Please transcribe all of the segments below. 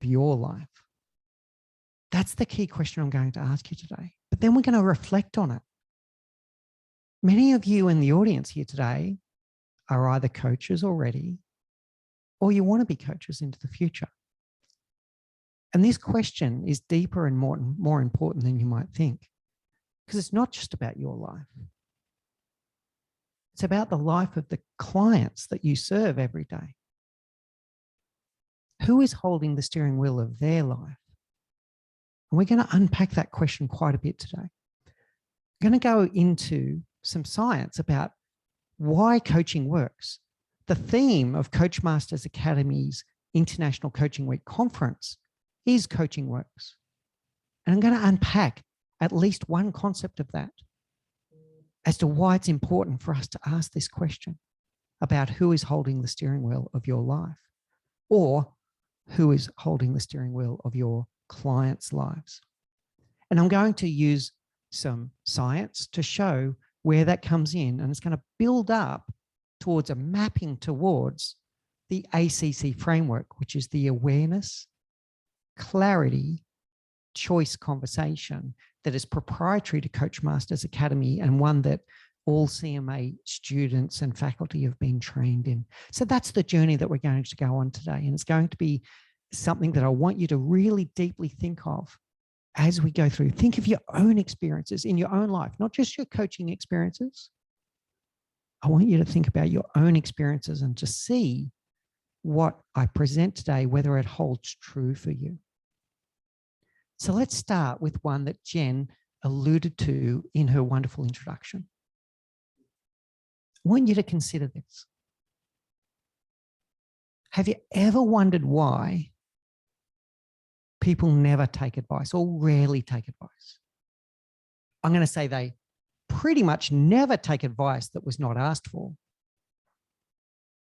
your life? That's the key question I'm going to ask you today. But then we're going to reflect on it. Many of you in the audience here today are either coaches already, or you want to be coaches into the future. And this question is deeper and more important than you might think, because it's not just about your life. It's about the life of the clients that you serve every day. Who is holding the steering wheel of their life? And we're going to unpack that question quite a bit today. We're going to go into some science about why coaching works. The theme of Coachmasters Academy's International Coaching Week conference is coaching works. And I'm going to unpack at least one concept of that as to why it's important for us to ask this question about who is holding the steering wheel of your life, or who is holding the steering wheel of your clients' lives. And I'm going to use some science to show where that comes in, and it's going to build up towards a mapping towards the ACC framework, which is the awareness, clarity, choice conversation that is proprietary to Coachmasters Academy, and one that all CMA students and faculty have been trained in. So that's the journey that we're going to go on today. And it's going to be something that I want you to really deeply think of as we go through. Think of your own experiences in your own life, not just your coaching experiences. I want you to think about your own experiences and to see what I present today, whether it holds true for you. So let's start with one that Jen alluded to in her wonderful introduction. I want you to consider this. Have you ever wondered why people never take advice or rarely take advice? I'm going to say they pretty much never take advice that was not asked for.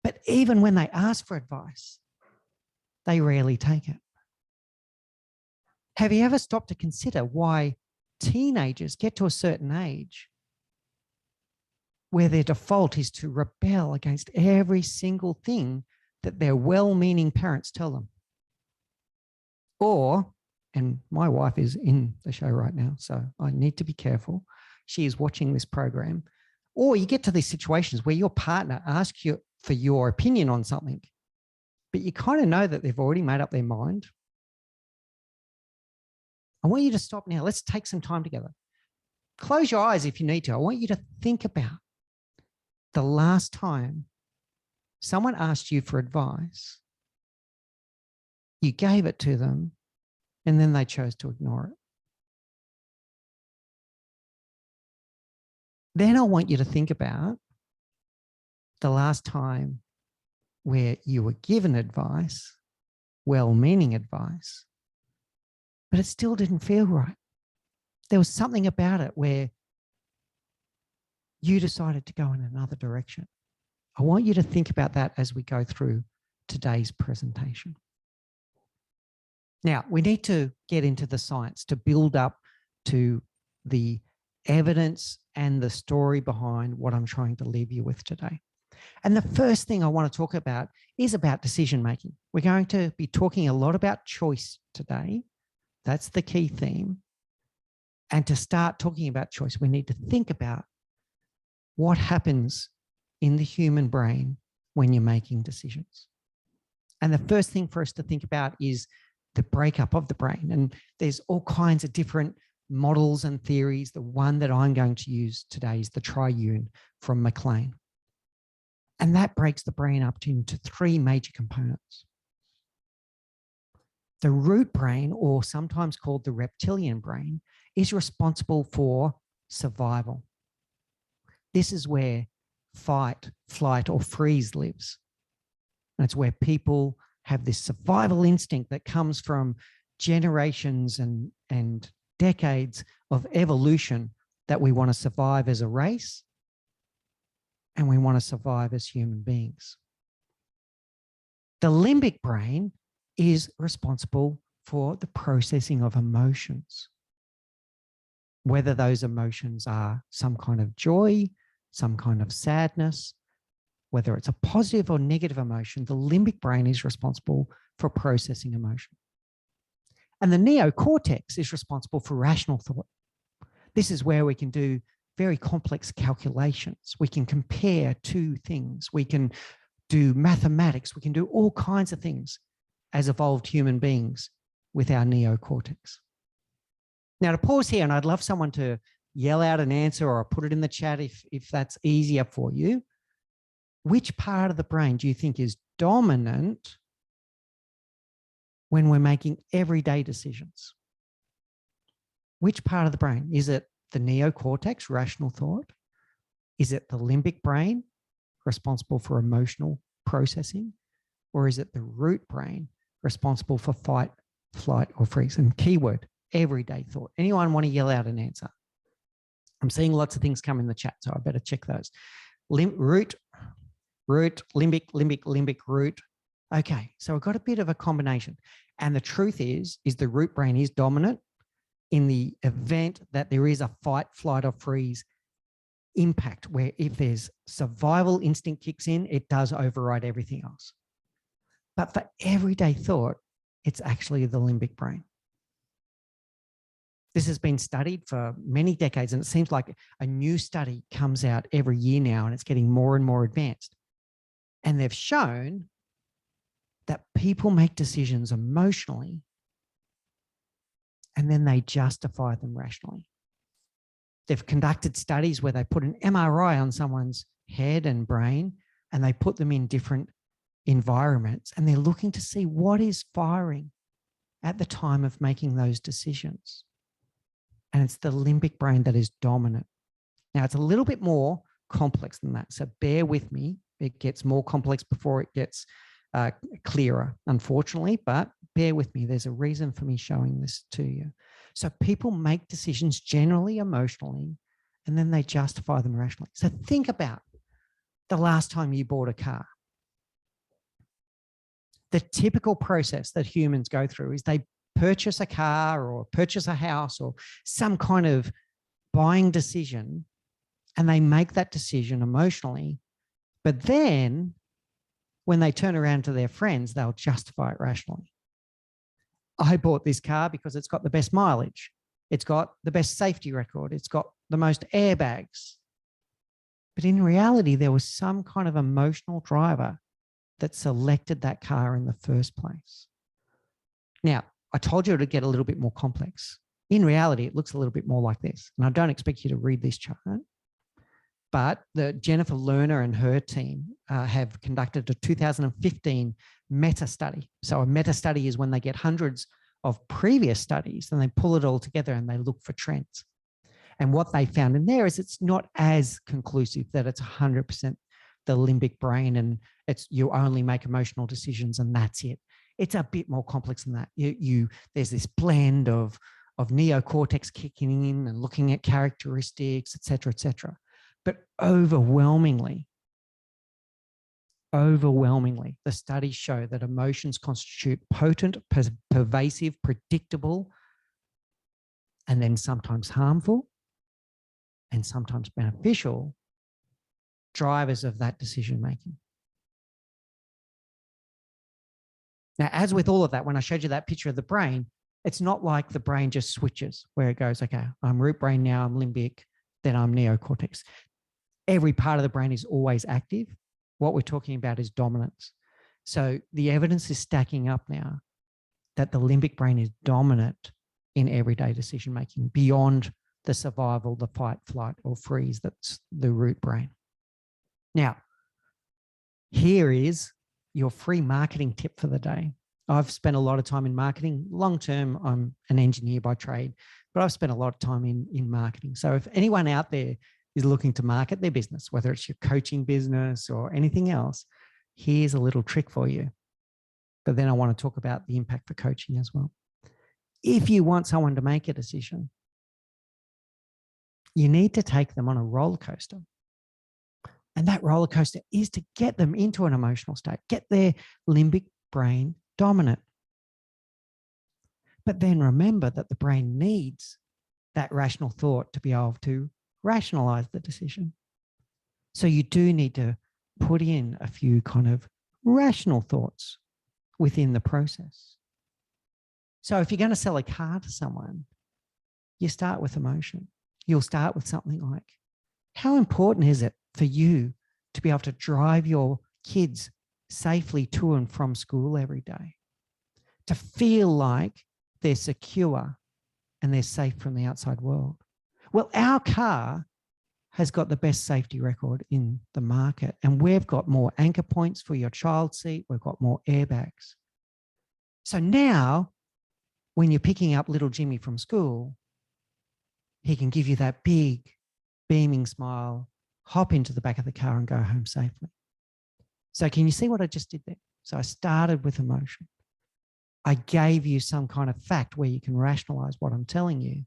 But even when they ask for advice, they rarely take it. Have you ever stopped to consider why teenagers get to a certain age where their default is to rebel against every single thing that their well-meaning parents tell them? Or, and my wife is in the show right now, so I need to be careful. She is watching this program. Or you get to these situations where your partner asks you for your opinion on something, but you kind of know that they've already made up their mind. I want you to stop now. Let's take some time together. Close your eyes if you need to. I want you to think about the last time someone asked you for advice, you gave it to them, and then they chose to ignore it. Then I want you to think about the last time where you were given advice, well-meaning advice, but it still didn't feel right. There was something about it where you decided to go in another direction. I want you to think about that as we go through today's presentation. Now, we need to get into the science to build up to the evidence and the story behind what I'm trying to leave you with today. And the first thing I want to talk about is about decision making. We're going to be talking a lot about choice today. That's the key theme. And to start talking about choice, we need to think about what happens in the human brain when you're making decisions. And the first thing for us to think about is the breakup of the brain. And there's all kinds of different models and theories. The one that I'm going to use today is the triune from McLean. And that breaks the brain up into three major components. The root brain, or sometimes called the reptilian brain, is responsible for survival. This is where fight, flight, or freeze lives. And it's where people have this survival instinct that comes from generations and decades of evolution, that we want to survive as a race and we want to survive as human beings. The limbic brain is responsible for the processing of emotions, whether those emotions are some kind of joy, some kind of sadness, whether it's a positive or negative emotion. The limbic brain is responsible for processing emotion. And the neocortex is responsible for rational thought. This is where we can do very complex calculations. We can compare two things. We can do mathematics. We can do all kinds of things as evolved human beings with our neocortex. Now, to pause here, and I'd love someone to yell out an answer or put it in the chat if that's easier for you. Which part of the brain do you think is dominant when we're making everyday decisions? Which part of the brain? Is it the neocortex, rational thought? Is it the limbic brain, responsible for emotional processing? Or is it the root brain, responsible for fight, flight, or freeze? And keyword, everyday thought. Anyone want to yell out an answer? I'm seeing lots of things come in the chat, so I better check those. Root, limbic, root. Okay, so we've got a bit of a combination. And the truth is the root brain is dominant in the event that there is a fight, flight, or freeze impact, where if there's survival instinct kicks in, it does override everything else. But for everyday thought, it's actually the limbic brain. This has been studied for many decades, and it seems like a new study comes out every year now, and it's getting more and more advanced. And they've shown that people make decisions emotionally, and then they justify them rationally. They've conducted studies where they put an MRI on someone's head and brain, and they put them in different environments, and they're looking to see what is firing at the time of making those decisions. And it's the limbic brain that is dominant. Now, it's a little bit more complex than that, so bear with me. It gets more complex before it gets clearer, unfortunately, but bear with me. There's a reason for me showing this to you. So people make decisions generally emotionally, and then they justify them rationally. So think about the last time you bought a car. The typical process that humans go through is they purchase a car or purchase a house or some kind of buying decision, and they make that decision emotionally. But then when they turn around to their friends, they'll justify it rationally. I bought this car because it's got the best mileage. It's got the best safety record. It's got the most airbags. But in reality, there was some kind of emotional driver that selected that car in the first place. Now, I told you it would get a little bit more complex. In reality, it looks a little bit more like this. And I don't expect you to read this chart, but Jennifer Lerner and her team have conducted a 2015 meta study. So a meta study is when they get hundreds of previous studies and they pull it all together and they look for trends. And what they found in there is it's not as conclusive that it's 100% the limbic brain and you only make emotional decisions and that's it. It's a bit more complex than that. There's this blend of neocortex kicking in and looking at characteristics, et cetera, et cetera. But overwhelmingly, the studies show that emotions constitute potent, pervasive, predictable, and then sometimes harmful and sometimes beneficial drivers of that decision making. Now, as with all of that, when I showed you that picture of the brain, it's not like the brain just switches where it goes, okay, I'm root brain now, I'm limbic, then I'm neocortex. Every part of the brain is always active. What we're talking about is dominance. So the evidence is stacking up now that the limbic brain is dominant in everyday decision making beyond the survival, the fight, flight, or freeze that's the root brain. Now, here is your free marketing tip for the day. I've spent a lot of time in marketing. Long term, I'm an engineer by trade, but I've spent a lot of time in marketing. So if anyone out there is looking to market their business, whether it's your coaching business or anything else, here's a little trick for you. But then I want to talk about the impact for coaching as well. If you want someone to make a decision, you need to take them on a roller coaster. And that roller coaster is to get them into an emotional state, get their limbic brain dominant. But then remember that the brain needs that rational thought to be able to rationalize the decision. So you do need to put in a few kind of rational thoughts within the process. So if you're going to sell a car to someone, you start with emotion. You'll start with something like, how important is it for you to be able to drive your kids safely to and from school every day? To feel like they're secure and they're safe from the outside world. Well, our car has got the best safety record in the market, and we've got more anchor points for your child seat. We've got more airbags. So now when you're picking up little Jimmy from school, he can give you that big beaming smile, hop into the back of the car and go home safely. So can you see what I just did there? So I started with emotion. I gave you some kind of fact where you can rationalize what I'm telling you.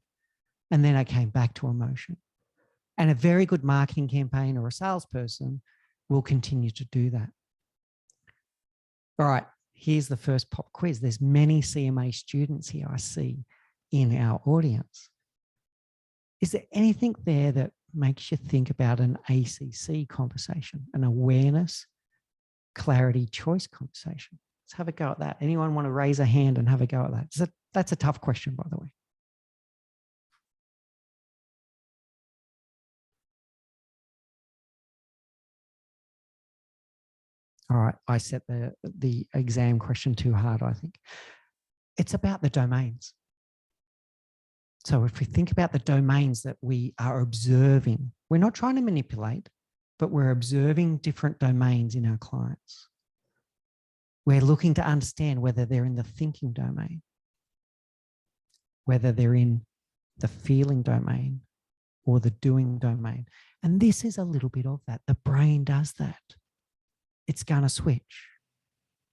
And then I came back to emotion. And a very good marketing campaign or a salesperson will continue to do that. All right, here's the first pop quiz. There's many CMA students here I see in our audience. Is there anything there that makes you think about an ACC conversation, an awareness, clarity, choice conversation? Let's have a go at that. Anyone want to raise a hand and have a go at that? That's a tough question, by the way. All right, I set the exam question too hard, I think. It's about the domains. So if we think about the domains that we are observing, we're not trying to manipulate, but we're observing different domains in our clients. We're looking to understand whether they're in the thinking domain, whether they're in the feeling domain or the doing domain. And this is a little bit of that. The brain does that. It's going to switch.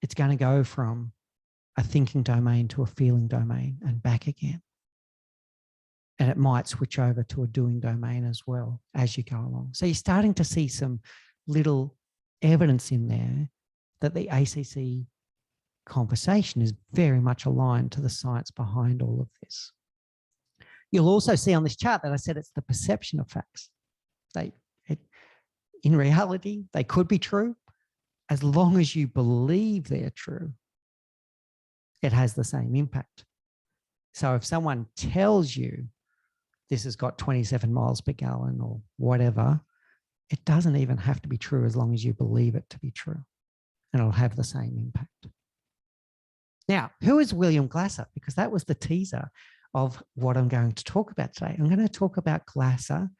It's going to go from a thinking domain to a feeling domain and back again. And it might switch over to a doing domain as well as you go along. So you're starting to see some little evidence in there that the ACC conversation is very much aligned to the science behind all of this. You'll also see on this chart that I said it's the perception of facts. In reality, they could be true. As long as you believe they're true, it has the same impact. So if someone tells you this has got 27 miles per gallon or whatever, it doesn't even have to be true as long as you believe it to be true, and it'll have the same impact. Now, who is William Glasser? Because that was the teaser of what I'm going to talk about today. I'm going to talk about Glasser. I'm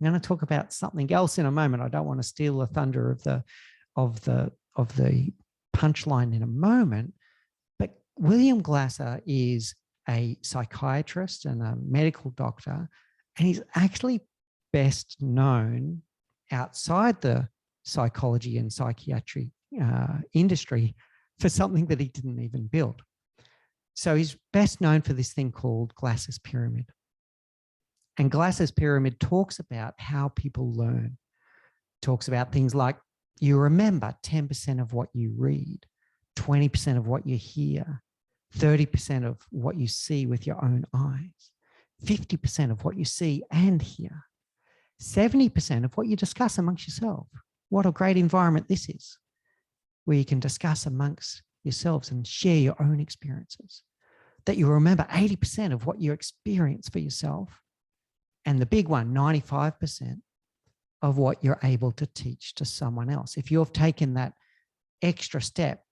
going to talk about something else in a moment. I don't want to steal the thunder of the punchline in a moment, but William Glasser is a psychiatrist and a medical doctor, and he's actually best known outside the psychology and psychiatry industry for something that he didn't even build. So he's best known for this thing called Glasser's pyramid. And Glasser's pyramid talks about how people learn, talks about things like you remember 10% of what you read, 20% of what you hear, 30% of what you see with your own eyes, 50% of what you see and hear, 70% of what you discuss amongst yourself. What a great environment this is, where you can discuss amongst yourselves and share your own experiences. That you remember 80% of what you experience for yourself, and the big one, 95%, of what you're able to teach to someone else. If you've taken that extra step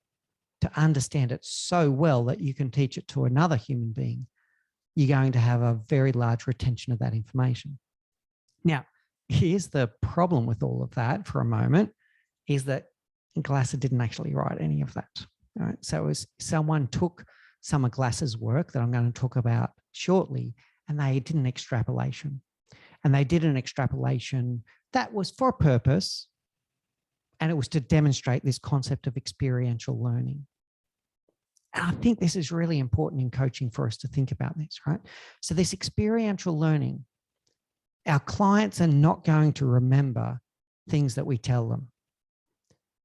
to understand it so well that you can teach it to another human being, you're going to have a very large retention of that information. Now, here's the problem with all of that for a moment, is that Glasser didn't actually write any of that. All right? So someone took some of Glasser's work that I'm going to talk about shortly, and they did an extrapolation. And they did an extrapolation that was for a purpose, and it was to demonstrate this concept of experiential learning. And I think this is really important in coaching for us to think about this, right? So this experiential learning, our clients are not going to remember things that we tell them.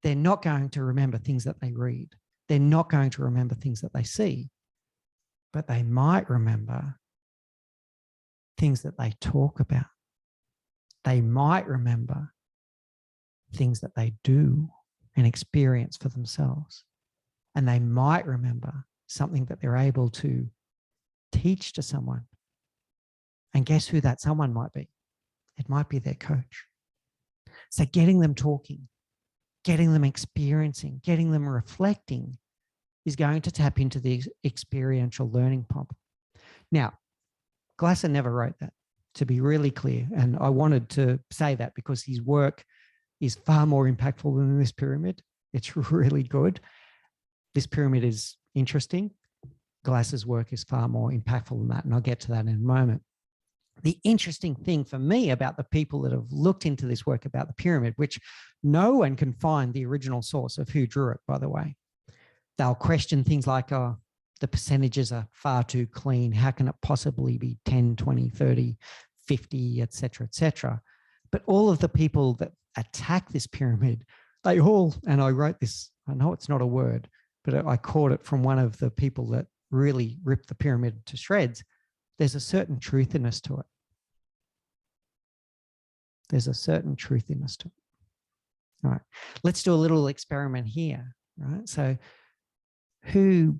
They're not going to remember things that they read. They're not going to remember things that they see, but they might remember things that they talk about. They might remember things that they do and experience for themselves. And they might remember something that they're able to teach to someone. And guess who that someone might be? It might be their coach. So getting them talking, getting them experiencing, getting them reflecting is going to tap into the experiential learning problem. Now, Glasser never wrote that, to be really clear. And I wanted to say that because his work is far more impactful than this pyramid. It's really good. This pyramid is interesting. Glasser's work is far more impactful than that. And I'll get to that in a moment. The interesting thing for me about the people that have looked into this work about the pyramid, which no one can find the original source of who drew it, by the way. They'll question things like, oh, the percentages are far too clean. How can it possibly be 10, 20, 30, 50, et cetera, et cetera? But all of the people that attack this pyramid, they all, and I wrote this, I know it's not a word, but I caught it from one of the people that really ripped the pyramid to shreds. There's a certain truthiness to it. There's a certain truthiness to it. All right, let's do a little experiment here, right? So who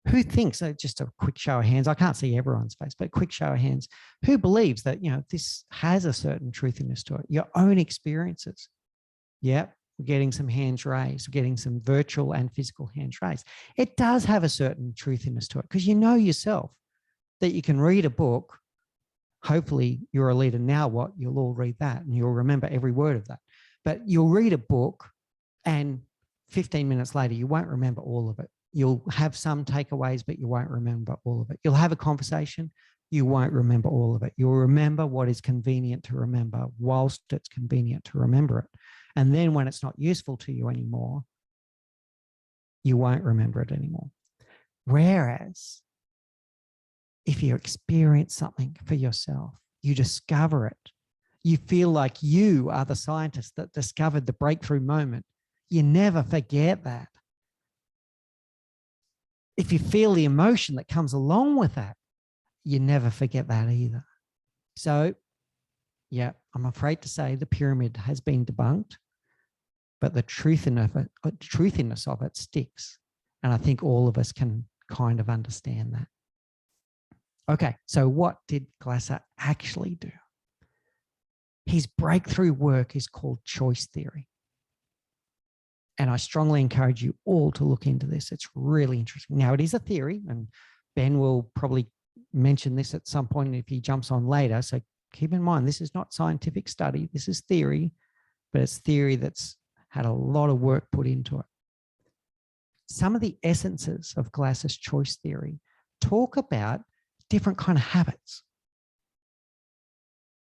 thinks, so just a quick show of hands, I can't see everyone's face, but quick show of hands, who believes that, you know, this has a certain truthiness to it, your own experiences? Yep, we're getting some hands raised, we're getting some virtual and physical hands raised. It does have a certain truthiness to it because you know yourself that you can read a book. Hopefully you're a leader now, what you'll all read that and you'll remember every word of that. But you'll read a book and 15 minutes later, you won't remember all of it. You'll have some takeaways, but you won't remember all of it. You'll have a conversation, you won't remember all of it. You'll remember what is convenient to remember whilst it's convenient to remember it. And then when it's not useful to you anymore, you won't remember it anymore. Whereas if you experience something for yourself, you discover it, you feel like you are the scientist that discovered the breakthrough moment, you never forget that. If you feel the emotion that comes along with that, you never forget that either. So, yeah, I'm afraid to say the pyramid has been debunked, but the truthiness of it sticks. And I think all of us can kind of understand that. Okay, so what did Glasser actually do? His breakthrough work is called choice theory. And I strongly encourage you all to look into this. It's really interesting. Now, it is a theory, and Ben will probably mention this at some point if he jumps on later. So keep in mind, this is not scientific study. This is theory, but it's theory that's had a lot of work put into it. Some of the essences of Glasser's choice theory talk about different kind of habits.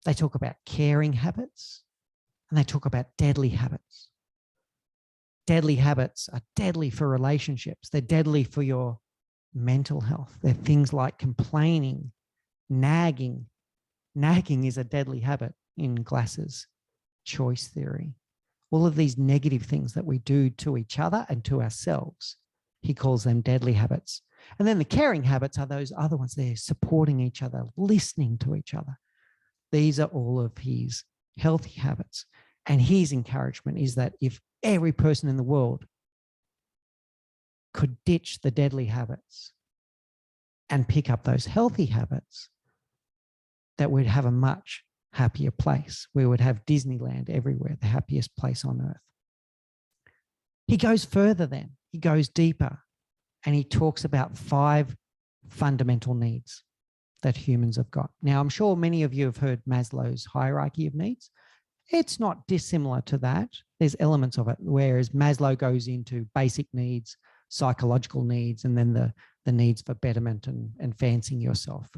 They talk about caring habits, and they talk about deadly habits. Deadly habits are deadly for relationships. They're deadly for your mental health. They're things like complaining, nagging. Nagging is a deadly habit in Glasser's choice theory. All of these negative things that we do to each other and to ourselves, he calls them deadly habits. And then the caring habits are those other ones. They're supporting each other, listening to each other. These are all of his healthy habits. And his encouragement is that if every person in the world could ditch the deadly habits and pick up those healthy habits, that we'd have a much happier place. We would have Disneyland everywhere, the happiest place on earth. He goes further then. He goes deeper, and he talks about 5 fundamental needs that humans have got. Now, I'm sure many of you have heard Maslow's hierarchy of needs. It's not dissimilar to that. There's elements of it, whereas Maslow goes into basic needs, psychological needs, and then the needs for betterment and fancying yourself.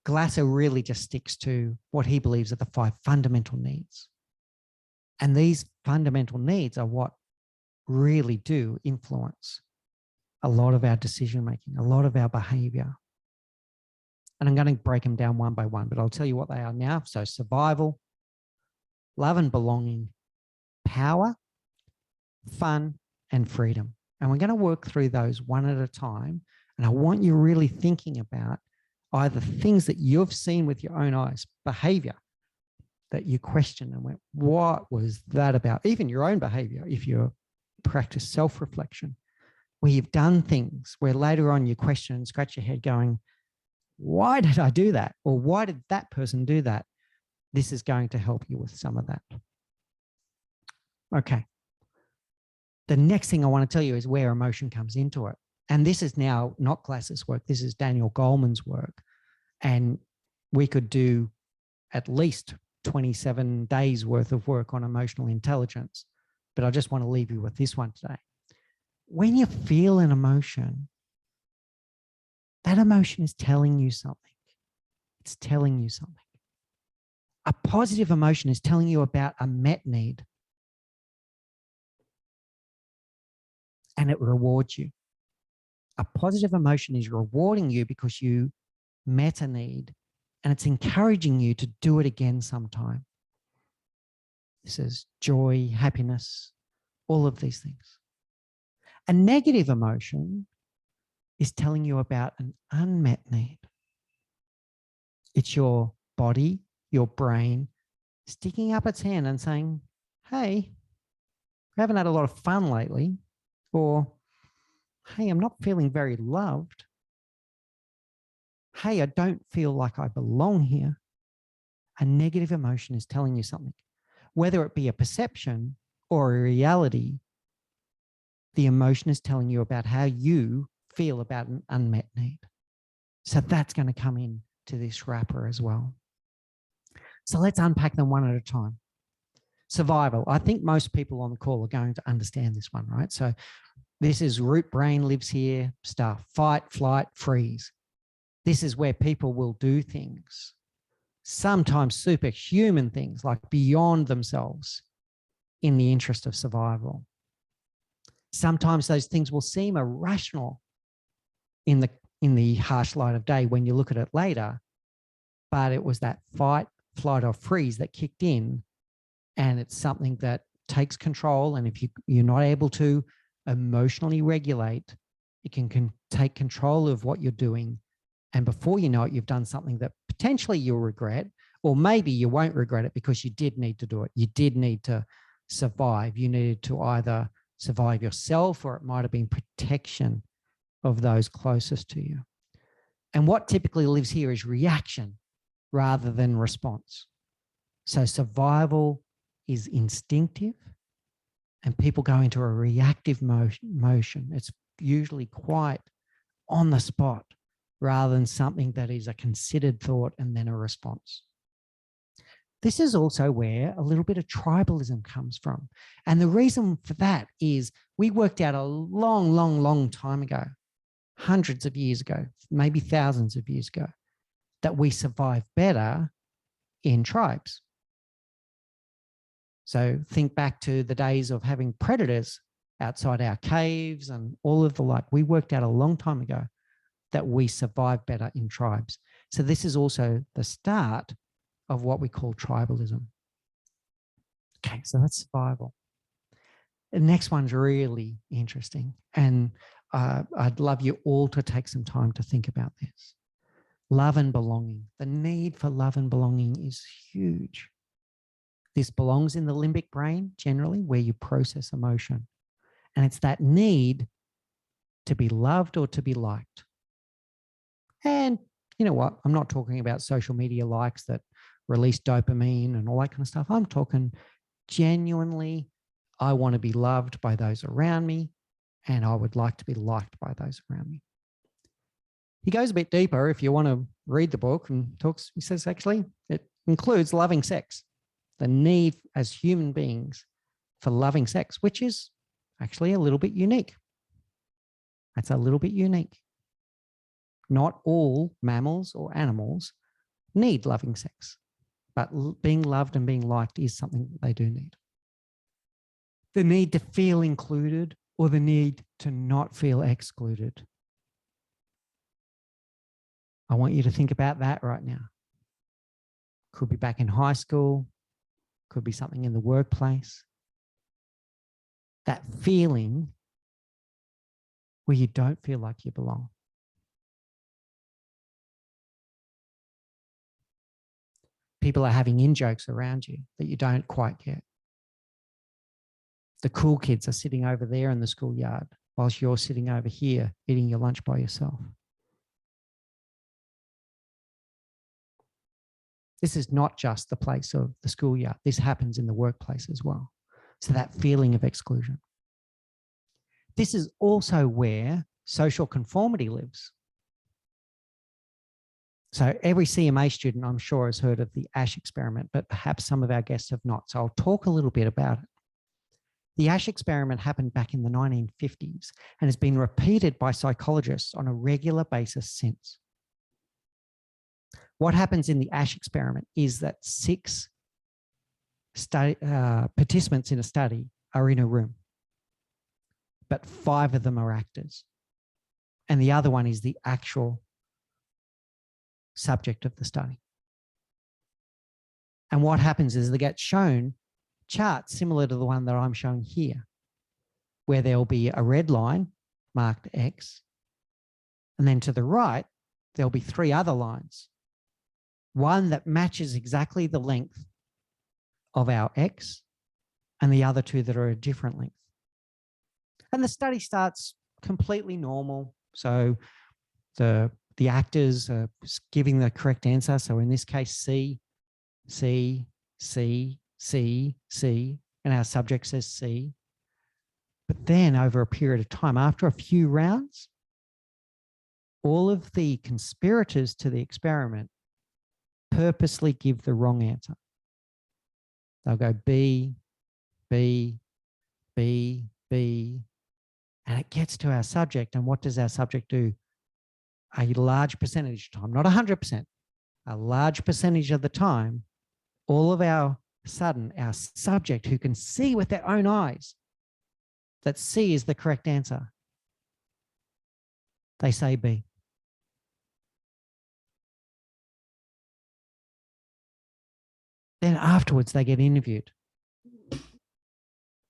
Glasser really just sticks to what he believes are the 5 fundamental needs. And these fundamental needs are what really do influence a lot of our decision-making, a lot of our behavior. And I'm going to break them down one by one, but I'll tell you what they are now. So survival, love and belonging, power, fun, and freedom. And we're going to work through those one at a time. And I want you really thinking about either things that you've seen with your own eyes, behavior that you question and went, what was that about? Even your own behavior, if you practice self-reflection. where you've done things where later on you question and scratch your head going, why did I do that? Or why did that person do that? This is going to help you with some of that. Okay. The next thing I want to tell you is where emotion comes into it. And this is now not Glass's work. This is Daniel Goleman's work. And we could do at least 27 days worth of work on emotional intelligence. But I just want to leave you with this one today. When you feel an emotion, that emotion is telling you something. It's telling you something. A positive emotion is telling you about a met need. And it rewards you. A positive emotion is rewarding you because you met a need, and it's encouraging you to do it again sometime. This is joy, happiness, all of these things. A negative emotion is telling you about an unmet need. It's your body, your brain, sticking up its hand and saying, hey, we haven't had a lot of fun lately, or hey, I'm not feeling very loved. Hey, I don't feel like I belong here. A negative emotion is telling you something. Whether it be a perception or a reality, the emotion is telling you about how you feel about an unmet need. So that's going to come in to this wrapper as well. So let's unpack them one at a time. Survival. I think most people on the call are going to understand this one, right? So this is root brain lives here stuff. Fight, flight, freeze. This is where people will do things, sometimes superhuman things like beyond themselves in the interest of survival. Sometimes those things will seem irrational in the harsh light of day when you look at it later, but it was that fight, flight, or freeze that kicked in, and it's something that takes control. And if you're not able to emotionally regulate, it can take control of what you're doing. And before you know it, you've done something that potentially you'll regret, or maybe you won't regret it because you did need to do it. You did need to survive. You needed to either survive yourself, or it might have been protection of those closest to you. And what typically lives here is reaction rather than response. So survival is instinctive, and people go into a reactive motion. It's usually quite on the spot rather than something that is a considered thought and then a response. This is also where a little bit of tribalism comes from. And the reason for that is we worked out a long, long, long time ago, hundreds of years ago, maybe thousands of years ago, that we survive better in tribes. So think back to the days of having predators outside our caves and all of the like. We worked out a long time ago that we survive better in tribes. So this is also the start of what we call tribalism. Okay, so that's survival. The next one's really interesting, and I'd love you all to take some time to think about this. Love and belonging. The need for love and belonging is huge. This belongs in the limbic brain, generally, where you process emotion. And it's that need to be loved or to be liked. And you know what? I'm not talking about social media likes that release dopamine and all that kind of stuff. I'm talking genuinely, I want to be loved by those around me, and I would like to be liked by those around me. He goes a bit deeper if you want to read the book, and talks, he says, actually, it includes loving sex, the need as human beings for loving sex, which is actually a little bit unique. That's a little bit unique. Not all mammals or animals need loving sex, but being loved and being liked is something that they do need. The need to feel included or the need to not feel excluded. I want you to think about that right now. Could be back in high school, could be something in the workplace. That feeling where you don't feel like you belong. People are having in-jokes around you that you don't quite get. The cool kids are sitting over there in the schoolyard, whilst you're sitting over here eating your lunch by yourself. This is not just the place of the schoolyard. This happens in the workplace as well. So that feeling of exclusion. This is also where social conformity lives. So every CMA student, I'm sure, has heard of the ASH experiment, but perhaps some of our guests have not. So I'll talk a little bit about it. The ASH experiment happened back in the 1950s and has been repeated by psychologists on a regular basis since. What happens in the ASH experiment is that 6 participants in a study are in a room, but 5 of them are actors. And the other one is the actual subject of the study. And what happens is they get shown charts similar to the one that I'm showing here, where there'll be a red line marked X. And then to the right, there'll be 3 other lines. One that matches exactly the length of our X and the other 2 that are a different length. And the study starts completely normal. So the actors are giving the correct answer. So in this case, C, C, C, C, C, and our subject says C. But then over a period of time, after a few rounds, all of the conspirators to the experiment purposely give the wrong answer. They'll go B, B, B, B, and it gets to our subject. And what does our subject do? A large percentage of time, not 100%, a large percentage of the time, all of our subject who can see with their own eyes that C is the correct answer, they say B. Then afterwards, they get interviewed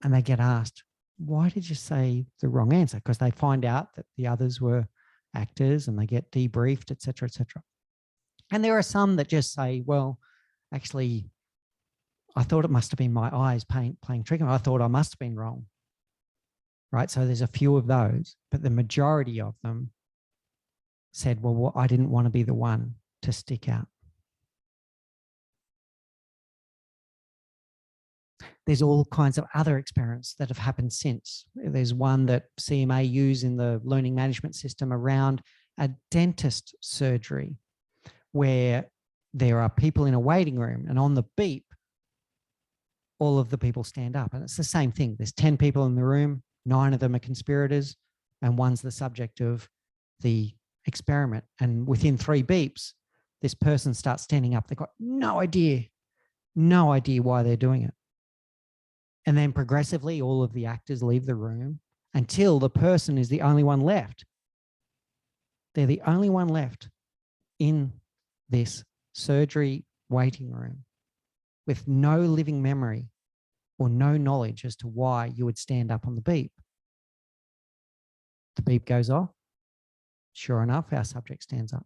and they get asked, why did you say the wrong answer? Because they find out that the others were actors and they get debriefed, et cetera, et cetera. And there are some that just say, well, actually, I thought it must have been my eyes playing trick. I thought I must have been wrong. Right? So there's a few of those, but the majority of them said, well, I didn't want to be the one to stick out. There's all kinds of other experiments that have happened since. There's one that CMA use in the learning management system around a dentist surgery where there are people in a waiting room and on the beep, all of the people stand up. And it's the same thing. There's 10 people in the room, 9 of them are conspirators, and one's the subject of the experiment. And within 3 beeps, this person starts standing up. They've got no idea why they're doing it. And then progressively, all of the actors leave the room until the person is the only one left. They're the only one left in this surgery waiting room with no living memory or no knowledge as to why you would stand up on the beep. The beep goes off. Sure enough, our subject stands up.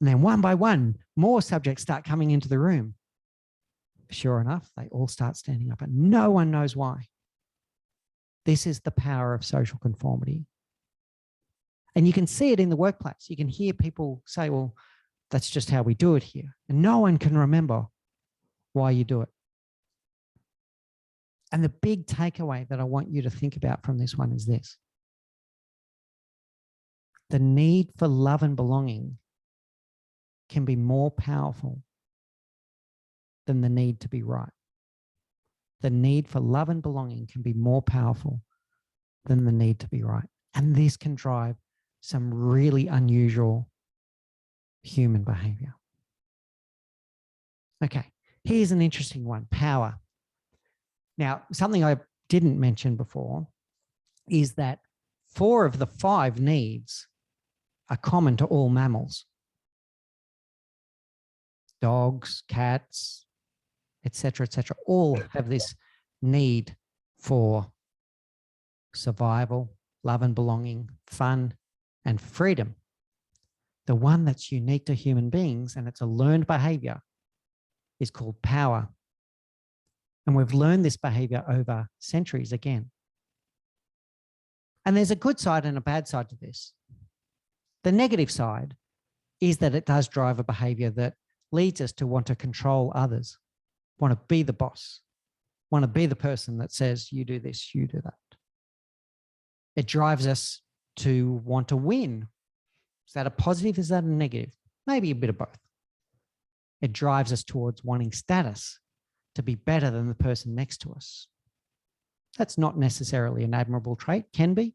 And then one by one, more subjects start coming into the room. Sure enough, they all start standing up and no one knows why. This is the power of social conformity. And you can see it in the workplace. You can hear people say, well, that's just how we do it here. And no one can remember why you do it. And the big takeaway that I want you to think about from this one is this. The need for love and belonging can be more powerful than the need to be right. The need for love and belonging can be more powerful than the need to be right. And this can drive some really unusual human behavior. Okay, here's an interesting one, power. Now, something I didn't mention before is that 4 of the 5 needs are common to all mammals. Dogs, cats, et cetera, all have this need for survival, love and belonging, fun, and freedom. The one that's unique to human beings, and it's a learned behavior, is called power. And we've learned this behavior over centuries again. And there's a good side and a bad side to this. The negative side is that it does drive a behavior that leads us to want to control others, want to be the boss, want to be the person that says, you do this, you do that. It drives us to want to win. Is that a positive? Is that a negative? Maybe a bit of both. It drives us towards wanting status, to be better than the person next to us. That's not necessarily an admirable trait, can be,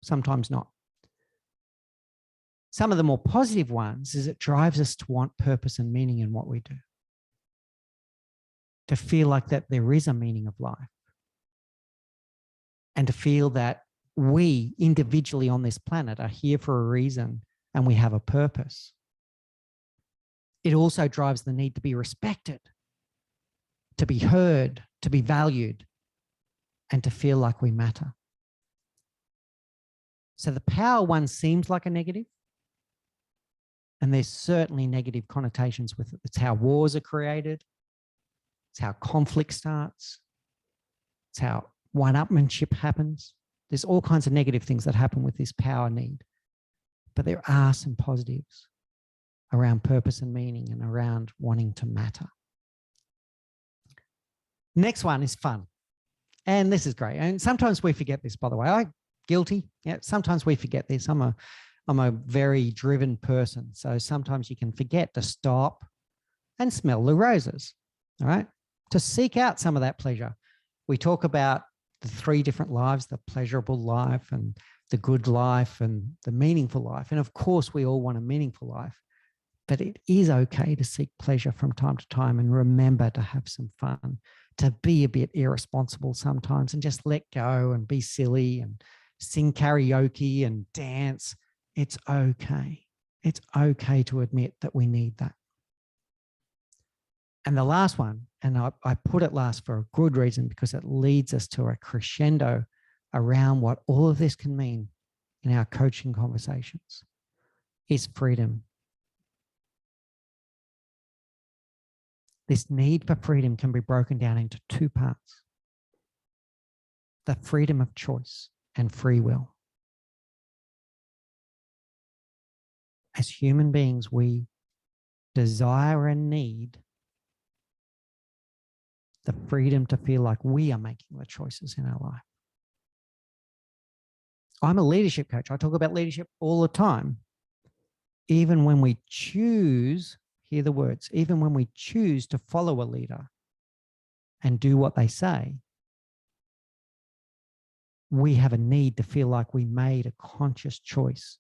sometimes not. Some of the more positive ones is it drives us to want purpose and meaning in what we do. To feel like that there is a meaning of life. And to feel that we individually on this planet are here for a reason and we have a purpose. It also drives the need to be respected, to be heard, to be valued, and to feel like we matter. So the power one seems like a negative, and there's certainly negative connotations with it. It's how wars are created. It's how conflict starts. It's how one-upmanship happens. There's all kinds of negative things that happen with this power need. But there are some positives around purpose and meaning and around wanting to matter. Next one is fun. And this is great. And sometimes we forget this, by the way. I'm guilty. Yeah, sometimes we forget this. I'm a very driven person. So sometimes you can forget to stop and smell the roses, all right? To seek out some of that pleasure. We talk about the 3 different lives, the pleasurable life and the good life and the meaningful life. And of course, we all want a meaningful life, but it is okay to seek pleasure from time to time and remember to have some fun, to be a bit irresponsible sometimes and just let go and be silly and sing karaoke and dance. It's okay. It's okay to admit that we need that. And the last one, and I put it last for a good reason, because it leads us to a crescendo around what all of this can mean in our coaching conversations, is freedom. This need for freedom can be broken down into 2 parts: the freedom of choice and free will. As human beings, we desire and need the freedom to feel like we are making the choices in our life. I'm a leadership coach. I talk about leadership all the time. Even when we choose, hear the words, even when we choose to follow a leader and do what they say, we have a need to feel like we made a conscious choice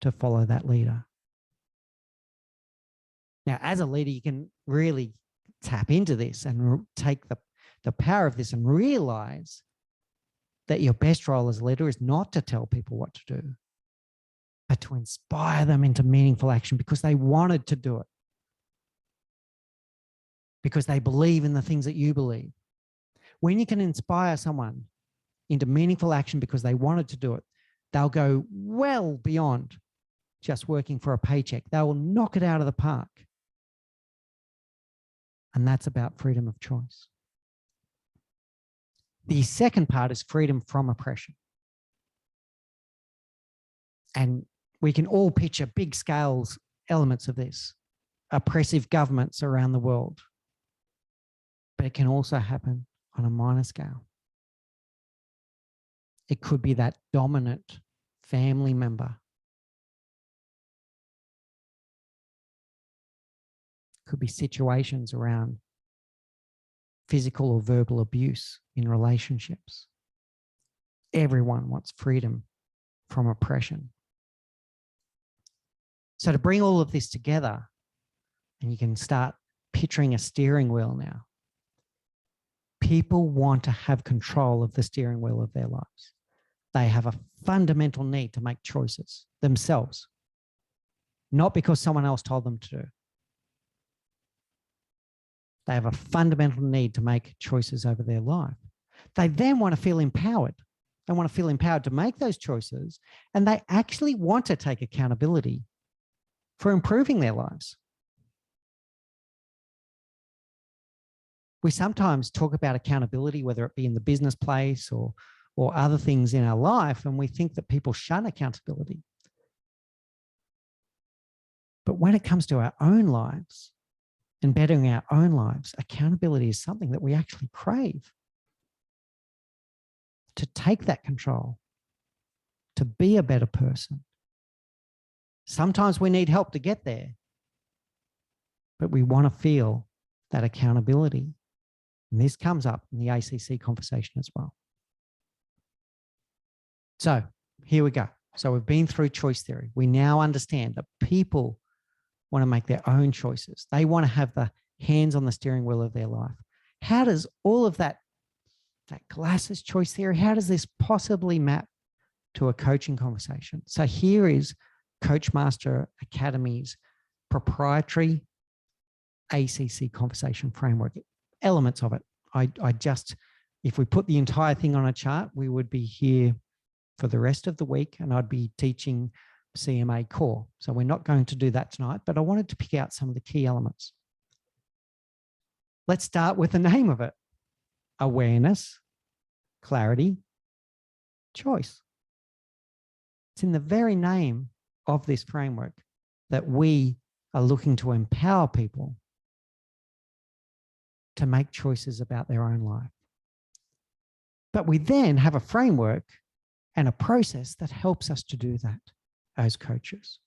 to follow that leader. Now, as a leader, you can really tap into this and take the power of this and realize that your best role as a leader is not to tell people what to do, but to inspire them into meaningful action because they wanted to do it, because they believe in the things that you believe. When you can inspire someone into meaningful action because they wanted to do it, they'll go well beyond just working for a paycheck. They will knock it out of the park. And that's about freedom of choice. The second part is freedom from oppression. And we can all picture big scales elements of this, oppressive governments around the world. But it can also happen on a minor scale. It could be that dominant family member. Could be situations around physical or verbal abuse in relationships. Everyone wants freedom from oppression. So to bring all of this together, and you can start picturing a steering wheel now. People want to have control of the steering wheel of their lives. They have a fundamental need to make choices themselves, not because someone else told them to do. They have a fundamental need to make choices over their life. They then want to feel empowered. They want to feel empowered to make those choices, and they actually want to take accountability for improving their lives. We sometimes talk about accountability, whether it be in the business place or or other things in our life, and we think that people shun accountability. But when it comes to our own lives and bettering our own lives, accountability is something that we actually crave. To take that control, to be a better person. Sometimes we need help to get there, but we want to feel that accountability. And this comes up in the ACC conversation as well. So here we go. So we've been through choice theory. We now understand that people want to make their own choices. They want to have the hands on the steering wheel of their life. How does all of that glasses choice theory, how does this possibly map to a coaching conversation? So here is Coach Master Academy's proprietary ACC conversation framework, elements of it. I just, if we put the entire thing on a chart, we would be here for the rest of the week, and I'd be teaching CMA core. So we're not going to do that tonight, but I wanted to pick out some of the key elements. Let's start with the name of it: awareness, clarity, choice. It's in the very name of this framework that we are looking to empower people to make choices about their own life. But we then have a framework and a process that helps us to do that as coaches.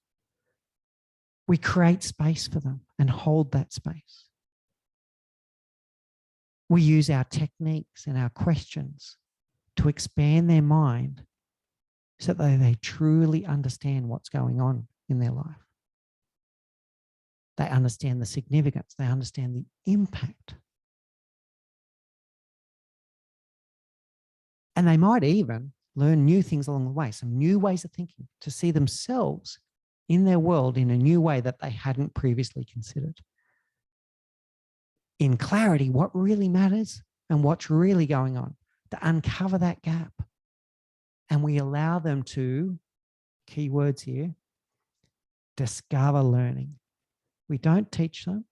We create space for them and hold that space. We use our techniques and our questions to expand their mind so that they truly understand what's going on in their life. They understand the significance. They understand the impact. And they might even learn new things along the way, some new ways of thinking, to see themselves in their world in a new way that they hadn't previously considered. In clarity, what really matters and what's really going on, to uncover that gap. And we allow them to, keywords here, discover learning. We don't teach them.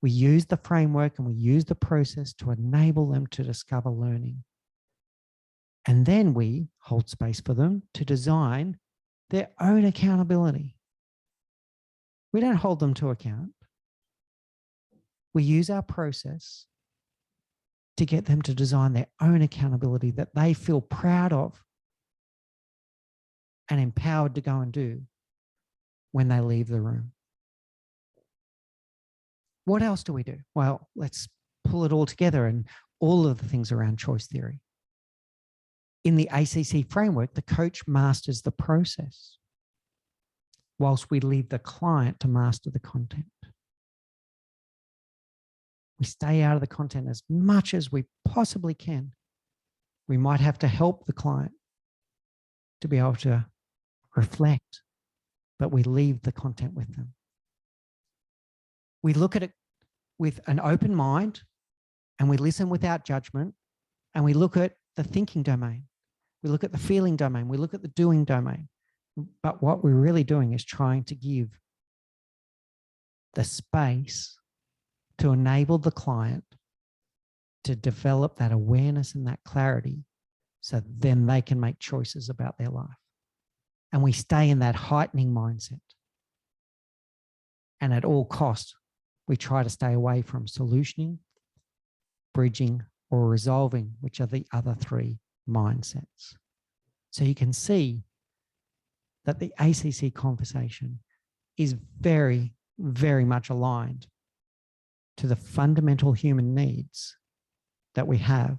We use the framework and we use the process to enable them to discover learning. And then we hold space for them to design their own accountability. We don't hold them to account. We use our process to get them to design their own accountability that they feel proud of and empowered to go and do when they leave the room. What else do we do? Well, let's pull it all together and all of the things around choice theory. In the ACC framework, the coach masters the process, whilst we leave the client to master the content. We stay out of the content as much as we possibly can. We might have to help the client to be able to reflect, but we leave the content with them. We look at it with an open mind and we listen without judgment, and we look at the thinking domain. We look at the feeling domain. We look at the doing domain. But what we're really doing is trying to give the space to enable the client to develop that awareness and that clarity so then they can make choices about their life. And we stay in that heightening mindset. And at all costs, we try to stay away from solutioning, bridging, or resolving, which are the other three mindsets. So you can see that the ACC conversation is very, very much aligned to the fundamental human needs that we have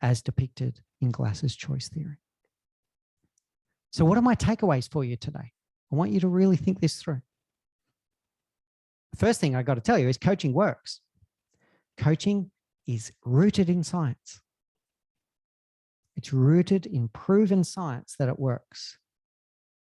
as depicted in Glass's choice theory. So what are my takeaways for you today? I want you to really think this through. The first thing I got to tell you is coaching works. Coaching is rooted in science. It's rooted in proven science that it works.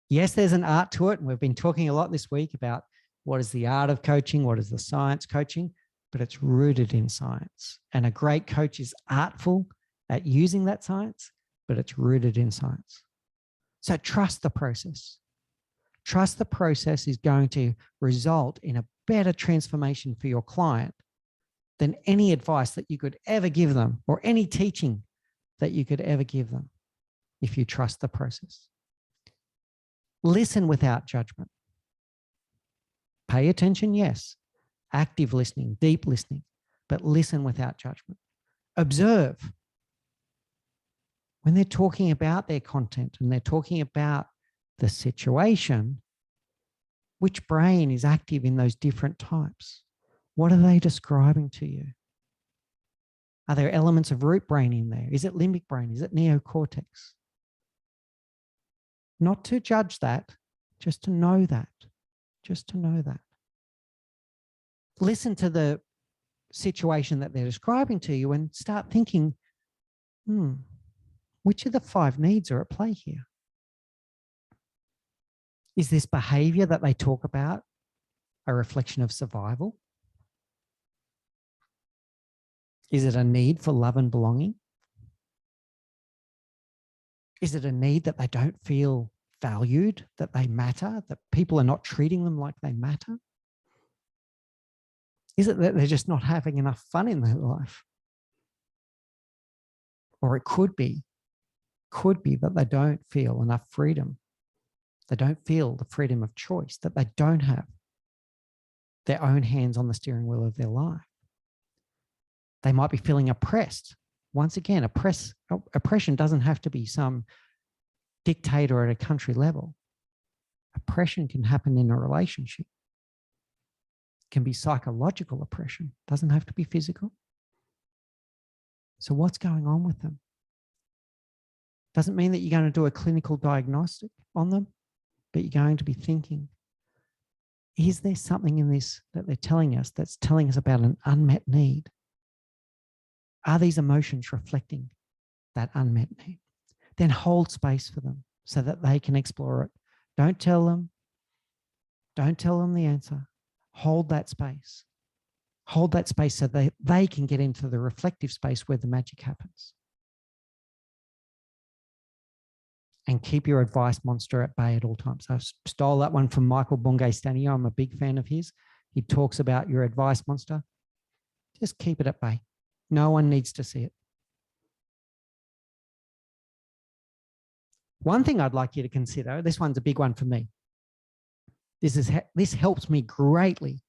Yes, there's an art to it, and we've been talking a lot this week about what is the art of coaching, what is the science coaching, but it's rooted in science. And a great coach is artful at using that science, but it's rooted in science. So trust the process. Trust the process is going to result in a better transformation for your client than any advice that you could ever give them or any teaching that you could ever give them if you trust the process. Listen without judgment. Pay attention, yes. Active listening, deep listening, but listen without judgment. Observe. When they're talking about their content and they're talking about the situation, which brain is active in those different types? What are they describing to you? Are there elements of root brain in there? Is it limbic brain? Is it neocortex? Not to judge that, just to know that. Just to know that. Listen to the situation that they're describing to you and start thinking, which of the 5 needs are at play here? Is this behavior that they talk about a reflection of survival? Is it a need for love and belonging? Is it a need that they don't feel valued, that they matter, that people are not treating them like they matter? Is it that they're just not having enough fun in their life? Or it could be that they don't feel enough freedom. They don't feel the freedom of choice, that they don't have their own hands on the steering wheel of their life. They might be feeling oppressed. Once again, oppression doesn't have to be some dictator at a country level. Oppression can happen in a relationship. It can be psychological oppression. It doesn't have to be physical. So what's going on with them? Doesn't mean that you're going to do a clinical diagnostic on them, but you're going to be thinking, is there something in this that they're telling us that's telling us about an unmet need? Are these emotions reflecting that unmet need? Then hold space for them so that they can explore it. Don't tell them the answer. Hold that space. Hold that space so they can get into the reflective space where the magic happens. And keep your advice monster at bay at all times. I stole that one from Michael Bungay-Stanier. I'm a big fan of his. He talks about your advice monster. Just keep it at bay. No one needs to see it. One thing I'd like you to consider, this one's a big one for me. This helps me greatly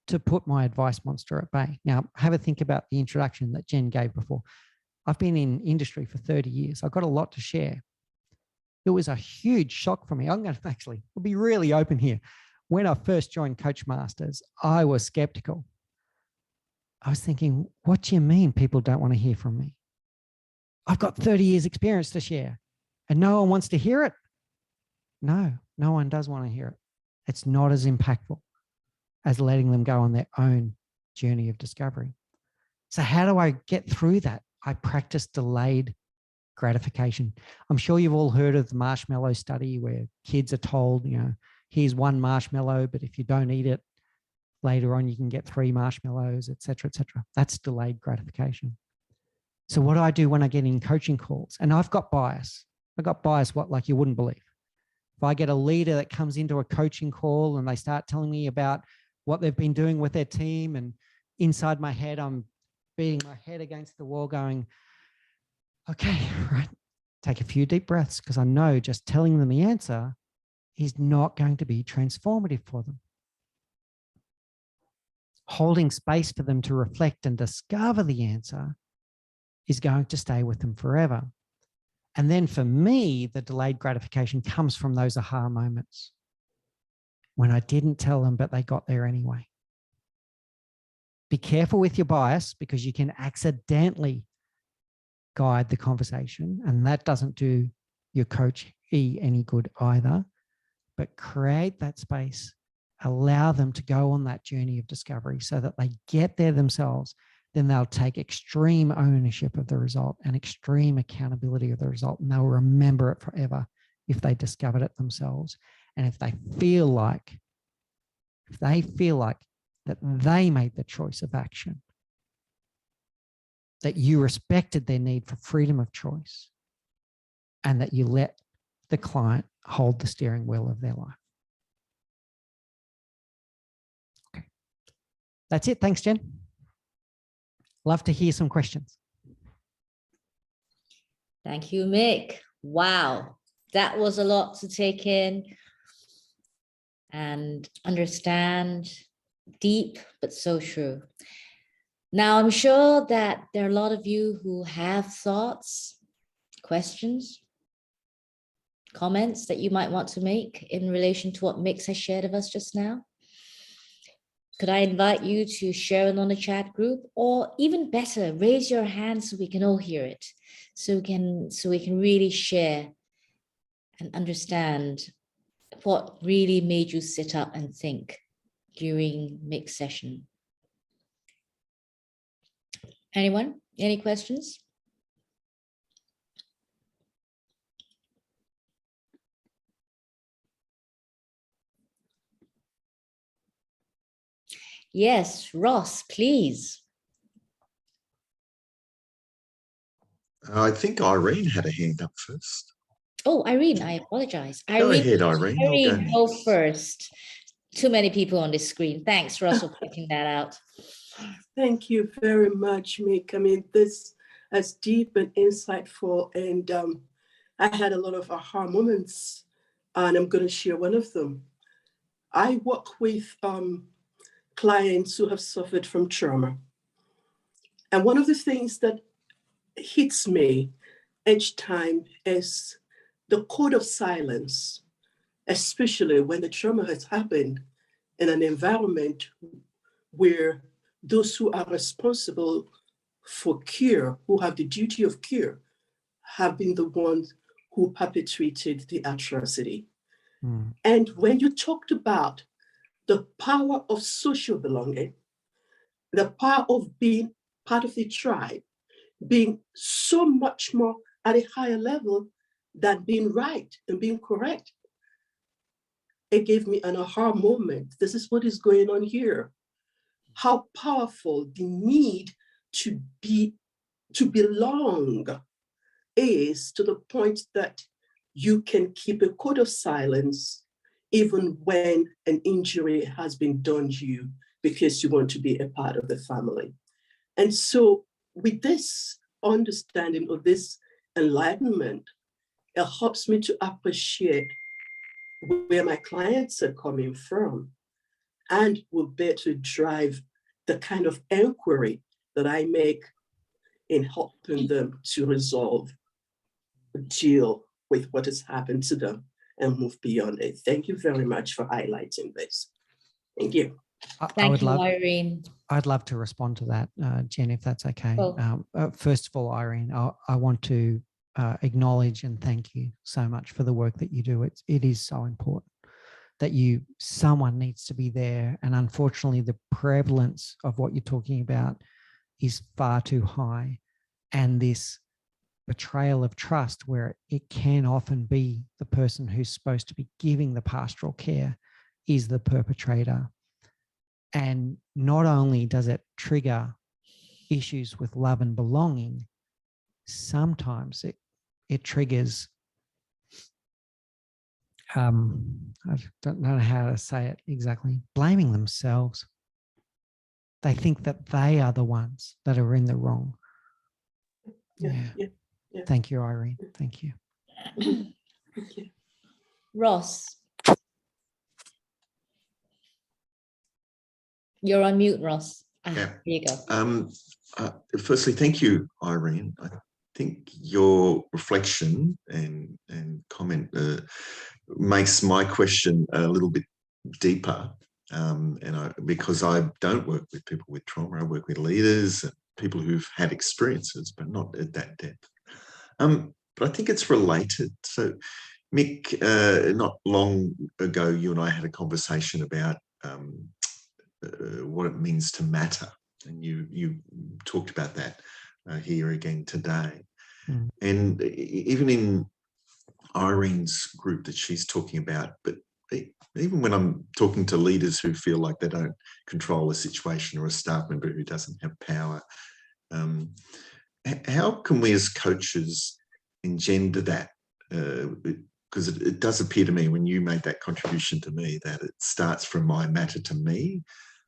to put my advice monster at bay. Now, have a think about the introduction that Jen gave before. I've been in industry for 30 years. I've got a lot to share. It was a huge shock for me. I'm going to actually, I'll be really open here. When I first joined Coach Masters, I was skeptical. I was thinking, what do you mean people don't want to hear from me? I've got 30 years experience to share and no one wants to hear it. No, no one does want to hear it. It's not as impactful as letting them go on their own journey of discovery. So how do I get through that? I practice delayed gratification. I'm sure you've all heard of the marshmallow study where kids are told, here's 1 marshmallow, but if you don't eat it, later on you can get 3 marshmallows, et cetera, et cetera. That's delayed gratification. So what do I do when I get in coaching calls? And I've got bias. I've got bias, like you wouldn't believe. If I get a leader that comes into a coaching call and they start telling me about what they've been doing with their team, and inside my head, I'm beating my head against the wall going, okay, right, take a few deep breaths, because I know just telling them the answer is not going to be transformative for them. Holding space for them to reflect and discover the answer is going to stay with them forever. And then for me, the delayed gratification comes from those aha moments when I didn't tell them, but they got there anyway. Be careful with your bias, because you can accidentally guide the conversation, and that doesn't do your coachee any good either. But create that space, allow them to go on that journey of discovery so that they get there themselves. Then they'll take extreme ownership of the result and extreme accountability of the result, and they'll remember it forever if they discovered it themselves. And if they feel like that they made the choice of action, that you respected their need for freedom of choice, and that you let the client hold the steering wheel of their life. Okay. That's it. Thanks, Jen. Love to hear some questions. Thank you, Mick. Wow, that was a lot to take in and understand. Deep, but so true. Now, I'm sure that there are a lot of you who have thoughts, questions, comments that you might want to make in relation to what Mick has shared with us just now. Could I invite you to share it on the chat group, or even better, raise your hand so we can all hear it, so we can really share and understand what really made you sit up and think during Mick's session. Anyone? Any questions? Yes, Ross, please. I think Irene had a hand up first. Oh, Irene, I apologize. Go ahead, Irene. Irene, go first. Too many people on this screen. Thanks, Ross, for pointing that out. Thank you very much, Mick. I mean, this is deep and insightful, and I had a lot of aha moments, and I'm going to share one of them. I work with clients who have suffered from trauma. And one of the things that hits me each time is the code of silence, especially when the trauma has happened in an environment where those who are responsible for care, who have the duty of care, have been the ones who perpetrated the atrocity. And when you talked about the power of social belonging, the power of being part of the tribe, being so much more at a higher level than being right and being correct, it gave me an aha moment. This is what is going on here. How powerful the need to belong is, to the point that you can keep a code of silence even when an injury has been done to you, because you want to be a part of the family. And so with this understanding of this enlightenment, it helps me to appreciate where my clients are coming from, and will better drive the kind of inquiry that I make in helping them to resolve, deal with what has happened to them, and move beyond it. Thank you very much for highlighting this. Thank you. Thank you, Irene. I'd love to respond to that, Jen, if that's okay. Oh. First of all, Irene, I want to acknowledge and thank you so much for the work that you do. It is so important that someone needs to be there. And unfortunately, the prevalence of what you're talking about is far too high. And this betrayal of trust, where it can often be the person who's supposed to be giving the pastoral care is the perpetrator. And not only does it trigger issues with love and belonging, sometimes it triggers, I don't know how to say it exactly, blaming themselves. They think that they are the ones that are in the wrong. Yeah. Thank you, Irene. Thank you. Thank you. Ross. You're on mute, Ross. Yeah. Here you go. Firstly, thank you, Irene. I think your reflection and comment makes my question a little bit deeper. Because I don't work with people with trauma, I work with leaders and people who've had experiences, but not at that depth. But I think it's related. So, Mick, not long ago, you and I had a conversation about what it means to matter, and you talked about that here again today. And even in Irene's group that she's talking about, but even when I'm talking to leaders who feel like they don't control a situation, or a staff member who doesn't have power, how can we as coaches engender that? Because it does appear to me, when you made that contribution to me, that it starts from my matter to me,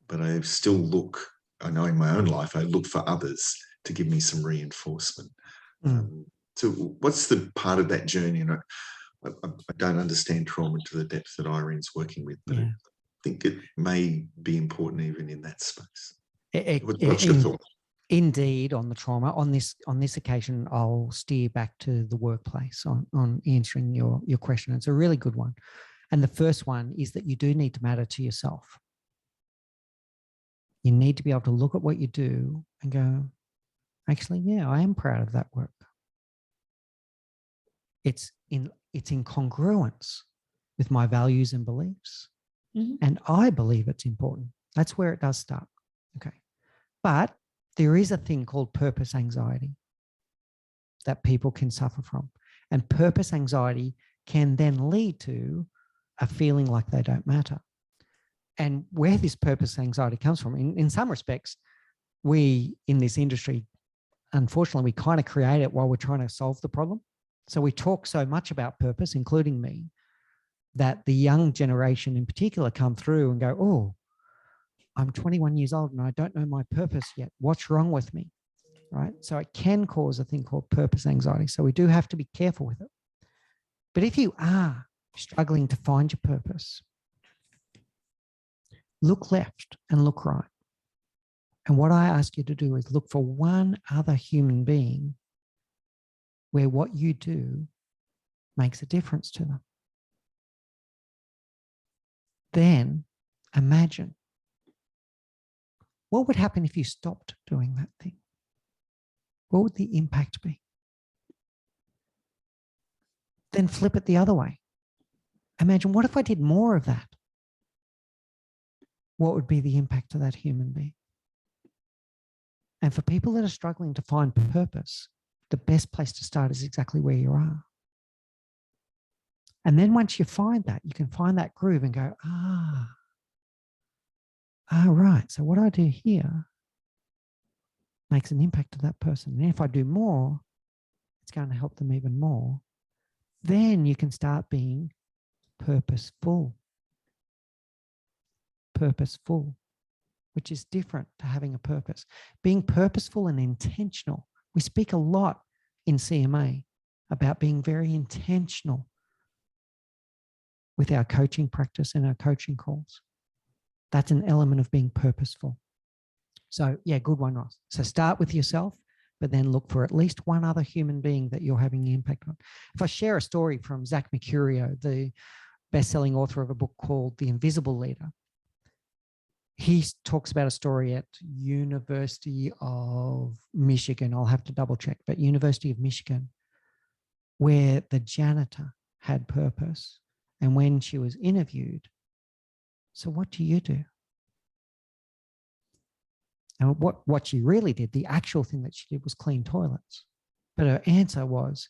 but I still look, I know in my own life, I look for others to give me some reinforcement. So what's the part of that journey? And I don't understand trauma to the depth that Irene's working with, but I think it may be important even in that space. What's your thought? Indeed, on the trauma, on this occasion, I'll steer back to the workplace on answering your question. It's a really good one. And the first one is that you do need to matter to yourself. You need to be able to look at what you do and go, actually, yeah, I am proud of that work. It's in congruence with my values and beliefs. Mm-hmm. And I believe it's important. That's where it does start. Okay. But there is a thing called purpose anxiety that people can suffer from. And purpose anxiety can then lead to a feeling like they don't matter. And where this purpose anxiety comes from, in some respects, we in this industry, unfortunately, we kind of create it while we're trying to solve the problem. So we talk so much about purpose, including me, that the young generation in particular come through and go, oh, I'm 21 years old and I don't know my purpose yet. What's wrong with me? Right? So it can cause a thing called purpose anxiety. So we do have to be careful with it. But if you are struggling to find your purpose, look left and look right. And what I ask you to do is look for one other human being where what you do makes a difference to them. Then imagine what would happen if you stopped doing that thing? What would the impact be? Then flip it the other way. Imagine, what if I did more of that? What would be the impact to that human being? And for people that are struggling to find purpose, the best place to start is exactly where you are. And then once you find that, you can find that groove and go, right. So what I do here makes an impact to that person. And if I do more, it's going to help them even more. Then you can start being purposeful. Purposeful, which is different to having a purpose. Being purposeful and intentional. We speak a lot in CMA about being very intentional with our coaching practice and our coaching calls. That's an element of being purposeful. So yeah, good one, Ross. So start with yourself, but then look for at least one other human being that you're having an impact on. If I share a story from Zach Mercurio, the best-selling author of a book called The Invisible Leader, he talks about a story at University of Michigan. I'll have to double check, but University of Michigan, where the janitor had purpose. And when she was interviewed, so what do you do? And what she really did, the actual thing that she did was clean toilets. But her answer was,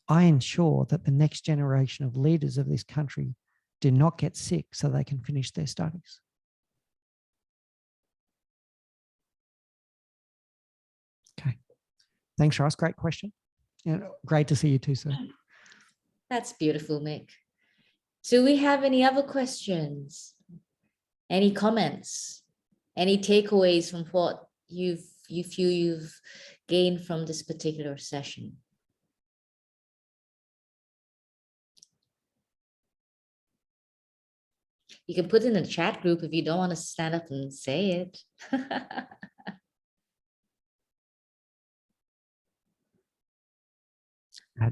I ensure that the next generation of leaders of this country do not get sick so they can finish their studies. Okay. Thanks, Ross. Great question. Great to see you too, sir. That's beautiful, Mick. Do we have any other questions? Any comments? Any takeaways from what you feel you've gained from this particular session? You can put it in the chat group if you don't want to stand up and say it.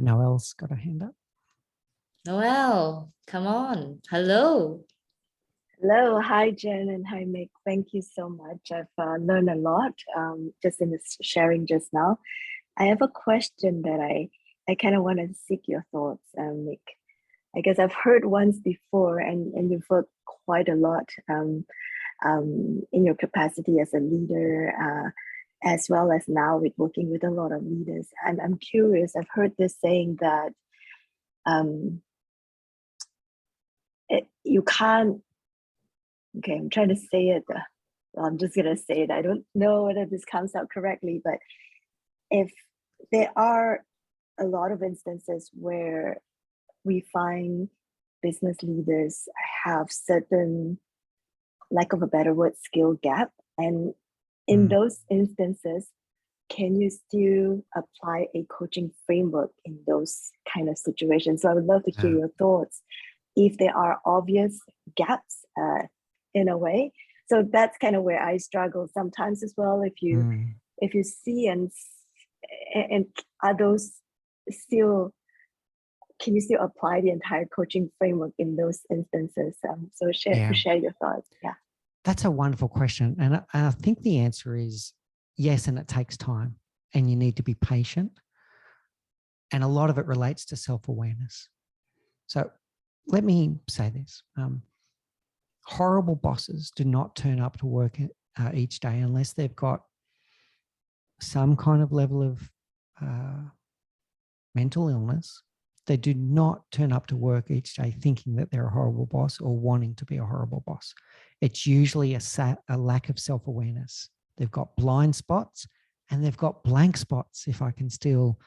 Noelle's got a hand up. Noelle, come on. Hello. Hello. Hi, Jen, and hi, Mick. Thank you so much. I've learned a lot just in this sharing just now. I have a question that I kind of want to seek your thoughts, Mick. I guess I've heard once before, and you've worked quite a lot in your capacity as a leader, as well as now with working with a lot of leaders. And I'm curious, I've heard this saying that you can't, okay, I'm trying to say it, well, I'm just gonna say it. I don't know whether this comes out correctly, but if there are a lot of instances where we find business leaders have certain, lack of a better word, skill gap. And in those instances, can you still apply a coaching framework in those kind of situations? So I would love to hear your thoughts if there are obvious gaps in a way. So that's kind of where I struggle sometimes as well. If you see and are those still, can you still apply the entire coaching framework in those instances? So share your thoughts. Yeah. That's a wonderful question. And I think the answer is yes, and it takes time and you need to be patient. And a lot of it relates to self-awareness. So let me say this. Horrible bosses do not turn up to work each day unless they've got some kind of level of mental illness. They do not turn up to work each day thinking that they're a horrible boss or wanting to be a horrible boss. It's usually a lack of self-awareness. They've got blind spots and they've got blank spots. If I can steal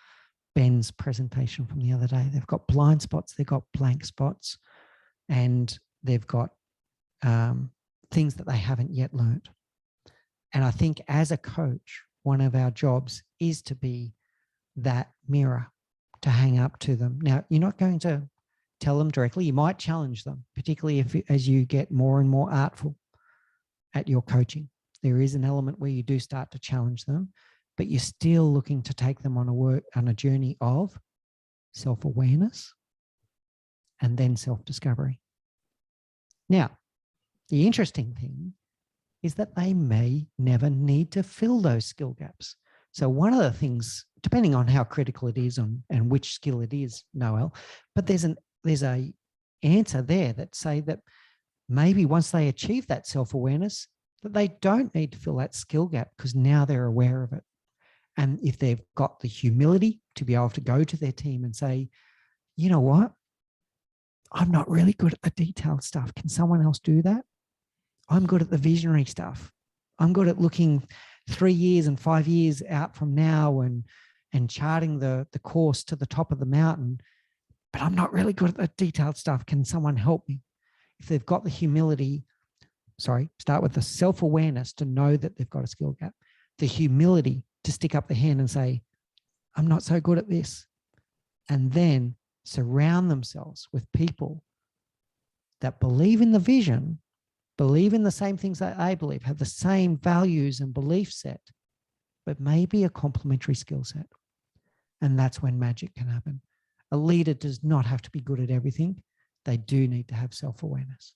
Ben's presentation from the other day, they've got blind spots, they've got blank spots, and they've got things that they haven't yet learned. And I think as a coach, one of our jobs is to be that mirror, to hang up to them. Now, you're not going to tell them directly. You might challenge them, particularly as you get more and more artful at your coaching. There is an element where you do start to challenge them, but you're still looking to take them on a journey of self-awareness and then self-discovery. Now, the interesting thing is that they may never need to fill those skill gaps. So one of the things, depending on how critical it is and which skill it is, Noel, but there's a answer there that say that maybe once they achieve that self-awareness, that they don't need to fill that skill gap because now they're aware of it. And if they've got the humility to be able to go to their team and say, you know what, I'm not really good at the detailed stuff. Can someone else do that? I'm good at the visionary stuff. I'm good at looking 3 years and 5 years out from now and charting the course to the top of the mountain, but I'm not really good at the detailed stuff. Can someone help me? If they've got the humility, start with the self-awareness to know that they've got a skill gap, the humility to stick up the hand and say, I'm not so good at this. And then surround themselves with people that believe in the vision, believe in the same things that they believe, have the same values and belief set, but maybe a complementary skill set. And that's when magic can happen. A leader does not have to be good at everything. They do need to have self-awareness.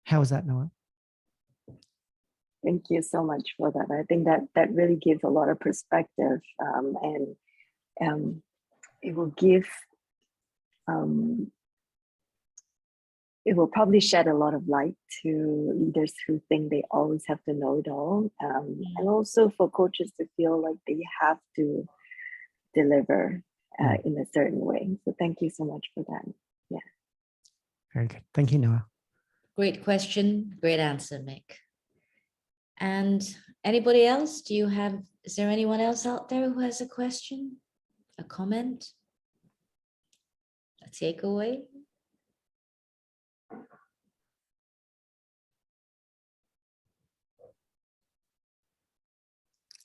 How is that, Noah? Thank you so much for that. I think that really gives a lot of perspective, and it will give, it will probably shed a lot of light to leaders who think they always have to know it all, and also for coaches to feel like they have to deliver in a certain way. So thank you so much for that. Yeah. Very good. Thank you, Noah. Great question. Great answer, Mick. And anybody else? Is there anyone else out there who has a question, a comment, a takeaway?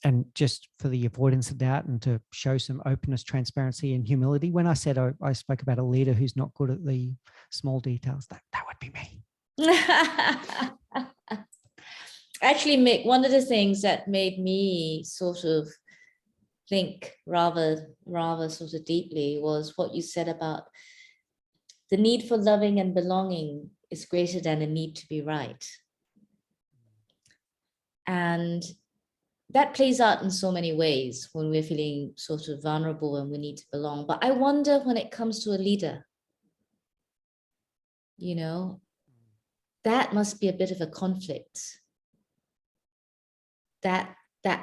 And just for the avoidance of doubt and to show some openness, transparency, and humility, when I said I spoke about a leader who's not good at the small details, that would be me. Actually, Mick, one of the things that made me sort of think rather sort of deeply was what you said about the need for loving and belonging is greater than the need to be right. And that plays out in so many ways when we're feeling sort of vulnerable and we need to belong. But I wonder when it comes to a leader, you know, that must be a bit of a conflict. That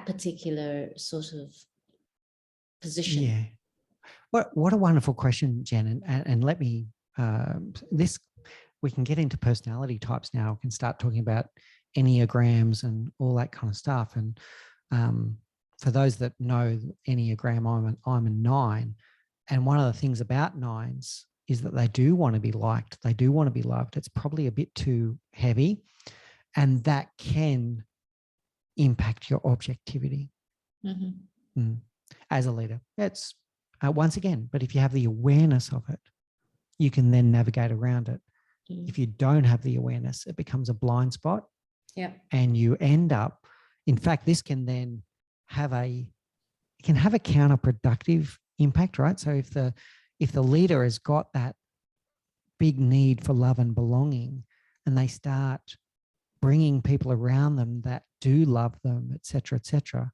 particular sort of position. Yeah. What a wonderful question, Jen. And let me, we can get into personality types now. We can start talking about Enneagrams and all that kind of stuff. And for those that know Enneagram, I'm a 9. And one of the things about 9s is that they do want to be liked. They do want to be loved. It's probably a bit too heavy. And that can impact your objectivity. As a leader. It's once again, but if you have the awareness of it, you can then navigate around it. If you don't have the awareness, it becomes a blind spot. Yeah. And you end up, in fact, this can then have a counterproductive impact, right? So if the leader has got that big need for love and belonging, and they start bringing people around them that do love them, et cetera,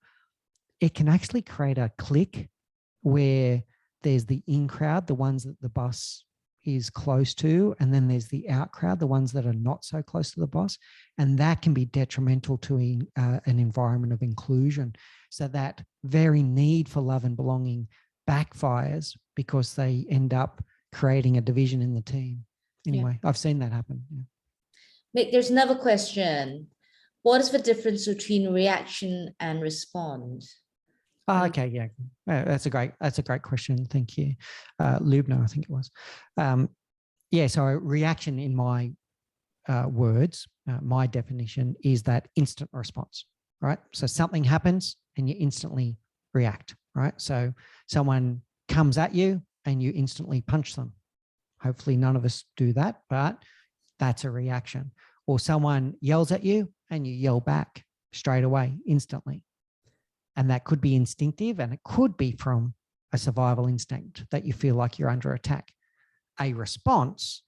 it can actually create a clique where there's the in crowd, the ones that the boss is close to, and then there's the out crowd, the ones that are not so close to the boss. And that can be detrimental to an environment of inclusion. So that very need for love and belonging backfires because they end up creating a division in the team. Anyway, I've seen that happen. Yeah. Mick, there's another question. What is the difference between reaction and respond? Oh, okay, yeah, that's a great question. Thank you, Lubna, I think it was. So reaction in my words, my definition is that instant response, right? So something happens and you instantly react, right? So someone comes at you and you instantly punch them. Hopefully none of us do that, but that's a reaction. Or someone yells at you and you yell back straight away, instantly. And that could be instinctive, and it could be from a survival instinct that you feel like you're under attack. A response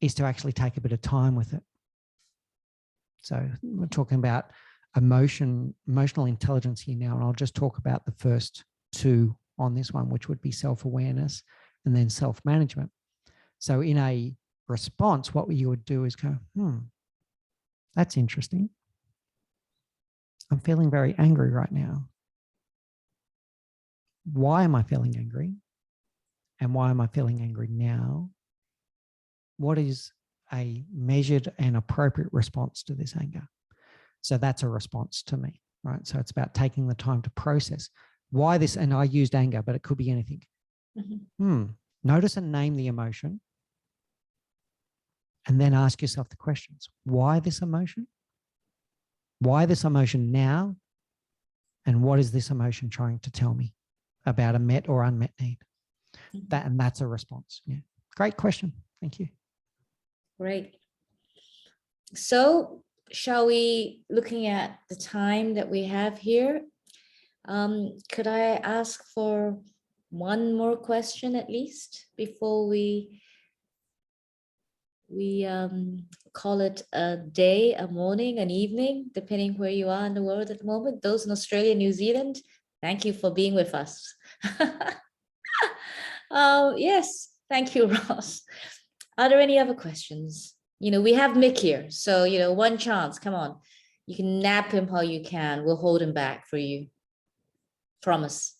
is to actually take a bit of time with it. So we're talking about emotional intelligence here now, and I'll just talk about the first two on this one, which would be self-awareness and then self-management. So in a response, what you would do is go, that's interesting. I'm feeling very angry right now. Why am I feeling angry? And why am I feeling angry now? What is a measured and appropriate response to this anger? So that's a response to me, right? So it's about taking the time to process why this, and I used anger, but it could be anything. Notice and name the emotion. And then ask yourself the questions. Why this emotion? Why this emotion now? And what is this emotion trying to tell me about a met or unmet need? That's a response. Yeah. Great question. Thank you. Great. So shall we, looking at the time that we have here, could I ask for one more question at least before we call it a day, a morning, an evening, depending where you are in the world at the moment. Those in Australia, New Zealand, thank you for being with us. Yes, thank you, Ross. Are there any other questions? We have Mick here, so, one chance, come on. You can nab him how you can. We'll hold him back for you. Promise.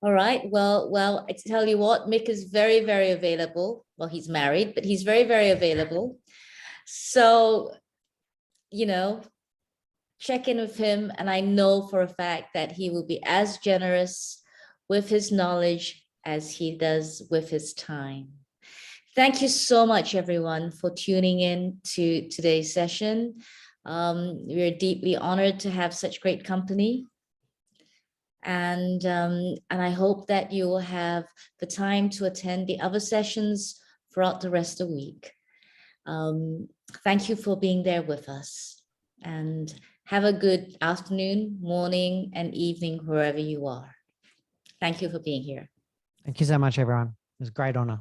All right. Well, I tell you what, Mick is very, very available. Well, he's married, but he's very, very available. So, check in with him. And I know for a fact that he will be as generous with his knowledge as he does with his time. Thank you so much, everyone, for tuning in to today's session. We're deeply honored to have such great company. And I hope that you will have the time to attend the other sessions throughout the rest of the week. Thank you for being there with us, and have a good afternoon, morning, and evening wherever you are. Thank you for being here. Thank you so much, everyone. It was a great honor.